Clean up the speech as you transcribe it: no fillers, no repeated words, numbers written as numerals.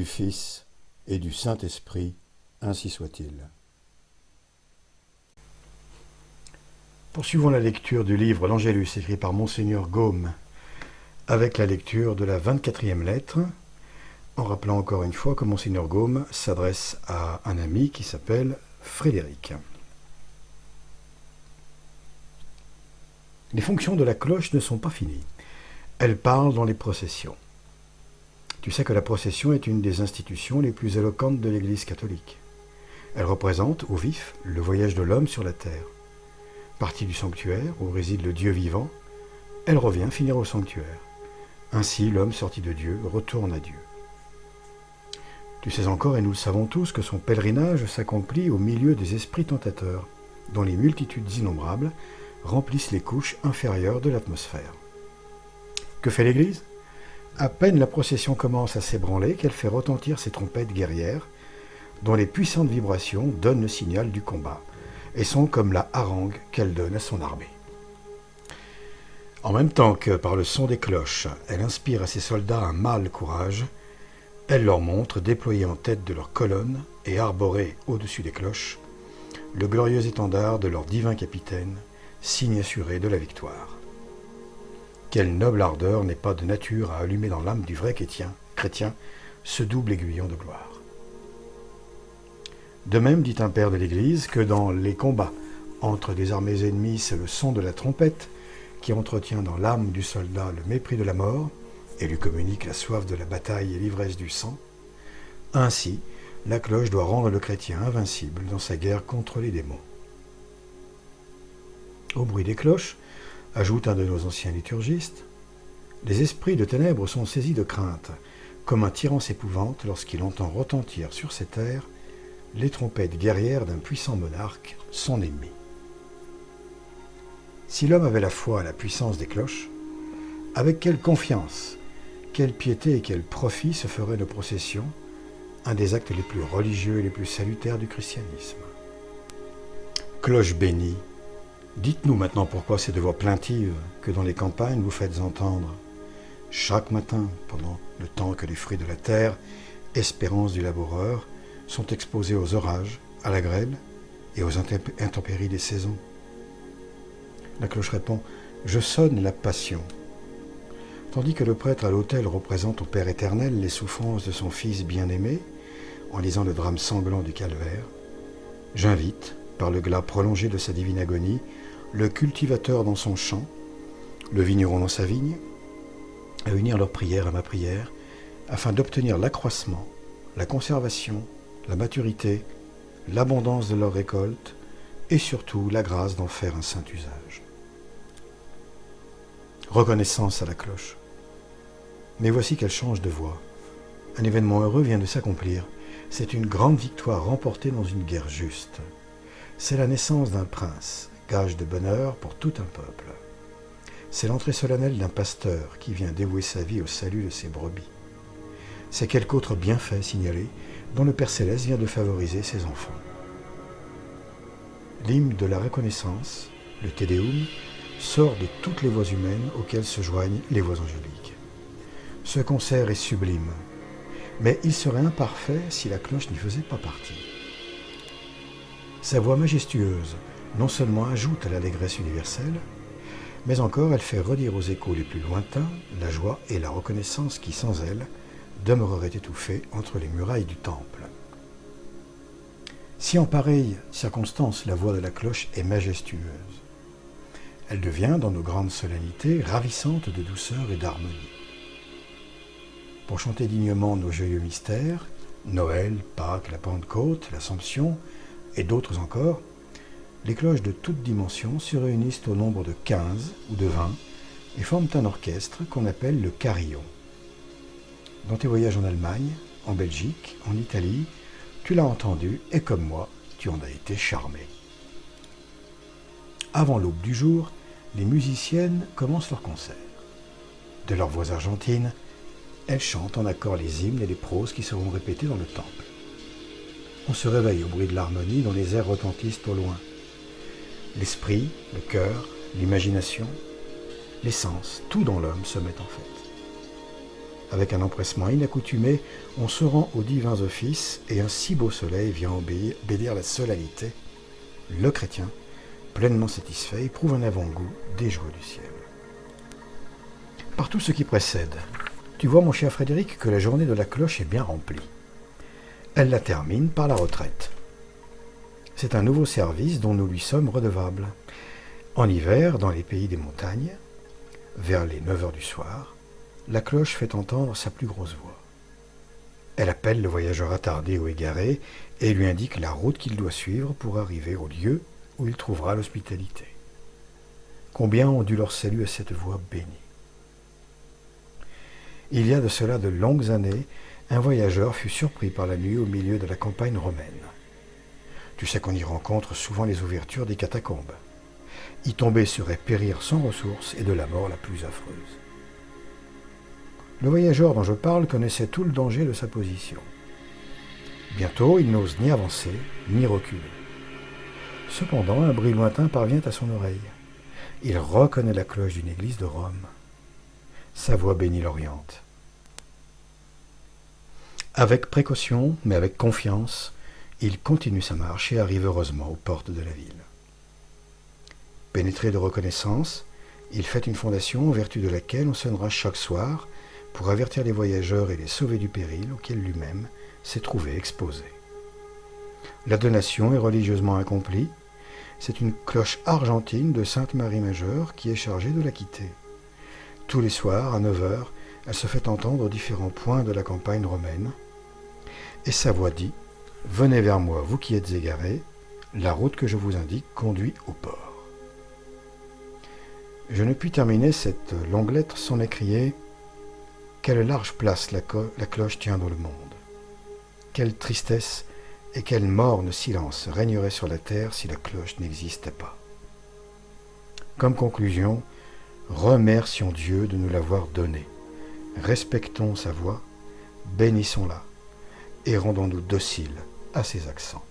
du Fils et du Saint-Esprit, ainsi soit-il. Poursuivons la lecture du livre L'Angélus écrit par Monseigneur Gaume avec la lecture de la 24e lettre, en rappelant encore une fois que Monseigneur Gaume s'adresse à un ami qui s'appelle Frédéric. Les fonctions de la cloche ne sont pas finies. Elle parle dans les processions. Tu sais que la procession est une des institutions les plus éloquentes de l'Église catholique. Elle représente, au vif, le voyage de l'homme sur la terre. Partie du sanctuaire, où réside le Dieu vivant, elle revient finir au sanctuaire. Ainsi, l'homme sorti de Dieu retourne à Dieu. Tu sais encore, et nous le savons tous, que son pèlerinage s'accomplit au milieu des esprits tentateurs, dont les multitudes innombrables remplissent les couches inférieures de l'atmosphère. Que fait l'Église ? À peine la procession commence à s'ébranler qu'elle fait retentir ses trompettes guerrières, dont les puissantes vibrations donnent le signal du combat, et sont comme la harangue qu'elle donne à son armée. En même temps que, par le son des cloches, elle inspire à ses soldats un mâle courage, elle leur montre, déployé en tête de leur colonne et arboré au-dessus des cloches, le glorieux étendard de leur divin capitaine, signe assuré de la victoire. Quelle noble ardeur n'est pas de nature à allumer dans l'âme du vrai chrétien ce double aiguillon de gloire. De même, dit un père de l'Église, que dans les combats entre des armées ennemies, c'est le son de la trompette qui entretient dans l'âme du soldat le mépris de la mort et lui communique la soif de la bataille et l'ivresse du sang. Ainsi, la cloche doit rendre le chrétien invincible dans sa guerre contre les démons. Au bruit des cloches, ajoute un de nos anciens liturgistes, les esprits de ténèbres sont saisis de crainte, comme un tyran s'épouvante lorsqu'il entend retentir sur ses terres les trompettes guerrières d'un puissant monarque, son ennemi. Si l'homme avait la foi à la puissance des cloches, avec quelle confiance, quelle piété et quel profit se feraient nos processions, un des actes les plus religieux et les plus salutaires du christianisme. Cloche bénie, dites-nous maintenant pourquoi ces deux voix plaintives que dans les campagnes vous faites entendre chaque matin pendant le temps que les fruits de la terre, espérance du laboureur, sont exposés aux orages, à la grêle et aux intempéries des saisons. La cloche répond « Je sonne la passion », tandis que le prêtre à l'autel représente au Père éternel les souffrances de son Fils bien-aimé, en lisant le drame sanglant du calvaire. J'invite, par le glas prolongé de sa divine agonie, le cultivateur dans son champ, le vigneron dans sa vigne, à unir leur prière à ma prière, afin d'obtenir l'accroissement, la conservation, la maturité, l'abondance de leur récolte, et surtout la grâce d'en faire un saint usage. Reconnaissance à la cloche. Mais voici qu'elle change de voix. Un événement heureux vient de s'accomplir. C'est une grande victoire remportée dans une guerre juste. C'est la naissance d'un prince, gage de bonheur pour tout un peuple. C'est l'entrée solennelle d'un pasteur qui vient dévouer sa vie au salut de ses brebis. C'est quelque autre bienfait signalé dont le Père Céleste vient de favoriser ses enfants. L'hymne de la reconnaissance, le Te Deum, sort de toutes les voix humaines auxquelles se joignent les voix angéliques. Ce concert est sublime, mais il serait imparfait si la cloche n'y faisait pas partie. Sa voix majestueuse non seulement ajoute à l'allégresse universelle, mais encore elle fait redire aux échos les plus lointains la joie et la reconnaissance qui, sans elle, demeureraient étouffées entre les murailles du temple. Si en pareille circonstance la voix de la cloche est majestueuse, elle devient, dans nos grandes solennités, ravissante de douceur et d'harmonie. Pour chanter dignement nos joyeux mystères, Noël, Pâques, la Pentecôte, l'Assomption et d'autres encore, les cloches de toutes dimensions se réunissent au nombre de 15 ou de 20 et forment un orchestre qu'on appelle le carillon. Dans tes voyages en Allemagne, en Belgique, en Italie, tu l'as entendu et comme moi, tu en as été charmé. Avant l'aube du jour, les musiciennes commencent leur concert. De leur voix argentine, elles chantent en accord les hymnes et les proses qui seront répétés dans le temple. On se réveille au bruit de l'harmonie dont les airs retentissent au loin. L'esprit, le cœur, l'imagination, les sens, tout dans l'homme se met en fête. Avec un empressement inaccoutumé, on se rend aux divins offices et un si beau soleil vient embellir la solennité. Le chrétien, pleinement satisfait, éprouve un avant-goût des joies du ciel. Par tout ce qui précède, tu vois, mon cher Frédéric, que la journée de la cloche est bien remplie. Elle la termine par la retraite. C'est un nouveau service dont nous lui sommes redevables. En hiver, dans les pays des montagnes, vers les 9 heures du soir, la cloche fait entendre sa plus grosse voix. Elle appelle le voyageur attardé ou égaré et lui indique la route qu'il doit suivre pour arriver au lieu où il trouvera l'hospitalité. Combien ont dû leur salut à cette voix bénie. Il y a de cela de longues années, un voyageur fut surpris par la nuit au milieu de la campagne romaine. Tu sais qu'on y rencontre souvent les ouvertures des catacombes. Y tomber serait périr sans ressources et de la mort la plus affreuse. Le voyageur dont je parle connaissait tout le danger de sa position. Bientôt, il n'ose ni avancer, ni reculer. Cependant, un bruit lointain parvient à son oreille. Il reconnaît la cloche d'une église de Rome. Sa voix bénit l'Oriente. Avec précaution, mais avec confiance, il continue sa marche et arrive heureusement aux portes de la ville. Pénétré de reconnaissance, il fait une fondation en vertu de laquelle on sonnera chaque soir pour avertir les voyageurs et les sauver du péril auquel lui-même s'est trouvé exposé. La donation est religieusement accomplie. C'est une cloche argentine de Sainte Marie Majeure qui est chargée de l'acquitter. Tous les soirs, à 9 heures, elle se fait entendre aux différents points de la campagne romaine. Et sa voix dit « Venez vers moi, vous qui êtes égarés, la route que je vous indique conduit au port. » Je ne puis terminer cette longue lettre sans écrier « Quelle large place la cloche tient dans le monde. Quelle tristesse et quel morne silence régnerait sur la terre si la cloche n'existait pas. » Comme conclusion, remercions Dieu de nous l'avoir donnée. Respectons sa voix, bénissons-la et rendons-nous dociles à ses accents.